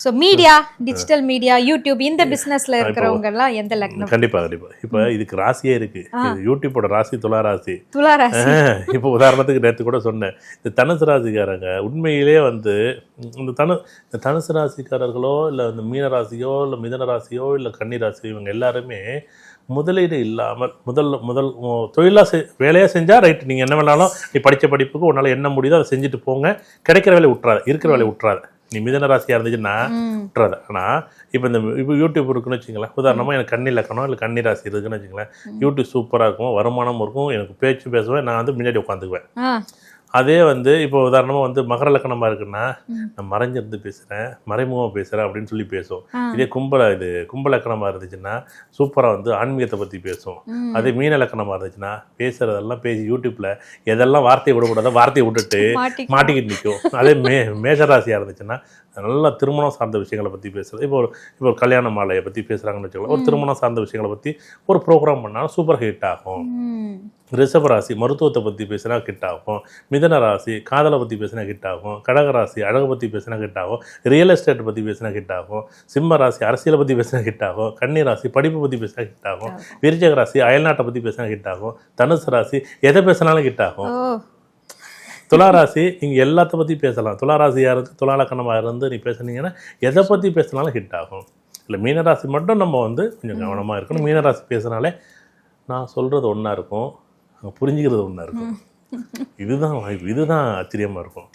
So media, digital media, YouTube இந்த பிசினஸ்ல இருக்கிறவங்க எல்லாம் எந்த லக்னம்? கண்டிப்பா இப்போ இதுக்கு ராசியே இருக்கு. யூடியூபோட ராசி துலா ராசி. துலா ராசி. இப்போ உதாரணத்துக்கு நேற்று கூட சொன்னேன், இந்த தனுசு ராசிக்காரங்க உண்மையிலே இந்த தனுசு ராசிக்காரர்களோ இல்லை இந்த மீன ராசியோ இல்லை மிதன ராசியோ இல்லை கன்னி ராசியோ இவங்க எல்லாருமே முதலீடு இல்லாமல் முதல் தொழிலாக வேலையாக செஞ்சால் ரைட், நீங்கள் என்ன வேணாலும் நீ படித்த படிப்புக்கு உன்னால் என்ன முடியுதோ அதை செஞ்சுட்டு போங்க, கிடைக்கிற வேலையை விட்டுறாத, இருக்கிற வேலையை விட்டுறாத. நீ மிதன ராசியாக இருந்துச்சுன்னா விட்டுறாத. ஆனால் இப்போ யூடியூப் இருக்குன்னு வச்சுங்களேன், உதாரணமாக எனக்கு கன்னி லக்கணம் இல்லை கன்னி ராசி இருக்குன்னு வச்சுங்களேன், யூடியூப் சூப்பராக இருக்கும், வருமானம் இருக்கும், எனக்கு பேச்சு பேசுவேன், நான் முன்னாடி உட்காந்துக்குவேன். அதே இப்போ உதாரணமாக மகர லக்கணமாக இருக்குன்னா நான் மறைஞ்சிருந்து பேசுகிறேன், மறைமுகமாக பேசுகிறேன் அப்படின்னு சொல்லி பேசுவோம். இதே கும்ப லக்கணமாக இருந்துச்சுன்னா சூப்பராக ஆன்மீகத்தை பற்றி பேசுவோம். அதே மீன லக்கணமாக இருந்துச்சுன்னா பேசுகிறதெல்லாம் பேசி யூடியூப்பில் எதெல்லாம் வார்த்தையை விடக்கூடாதோ வார்த்தையை விட்டுட்டு மாட்டிக்கிட்டு நிற்கும். அதே மேஷராசியாக இருந்துச்சுன்னா நல்லா திருமணம் சார்ந்த விஷயங்களை பற்றி பேசுகிறது. இப்போ கல்யாண மாலையை பற்றி பேசுகிறாங்கன்னு வச்சுக்கலாம், ஒரு திருமணம் சார்ந்த விஷயங்களை பற்றி ஒரு ப்ரோக்ராம் பண்ணாலும் சூப்பர் ஹிட் ஆகும். ரிஷப ராசி மருத்துவத்தை பற்றி பேசினா ஹிட் ஆகும். மிதன ராசி காதலை பற்றி பேசினா ஹிட் ஆகும். கடக ராசி அழகை பற்றி பேசினா ஹிட் ஆகும். ரியல் எஸ்டேட் பற்றி பேசினா ஹிட் ஆகும். சிம்ம ராசி அரசியலை பற்றி பேசினா ஹிட் ஆகும். கன்னி ராசி படிப்பு பற்றி பேசினா ஹிட் ஆகும். விருச்சிக ராசி அயல்நாட்டை பற்றி பேசினா ஹிட் ஆகும். தனுசு ராசி எதை பேசினாலும் ஹிட் ஆகும். துளாராசி நீங்கள் எல்லாத்த பற்றி பேசலாம். துளாராசியாக இருந்து துலாலக்கணமாக இருந்து நீ பேசுனீங்கன்னா எதை பற்றி பேசினாலும் ஹிட் ஆகும். இல்லை மீனராசி மட்டும் நம்ம கொஞ்சம் கவனமாக இருக்கணும். மீனராசி பேசுனாலே நான் சொல்கிறது ஒன்றா இருக்கும், புரிஞ்சுக்கிறது ஒன்றா இருக்கும். இதுதான் ஆச்சரியமாக இருக்கும்.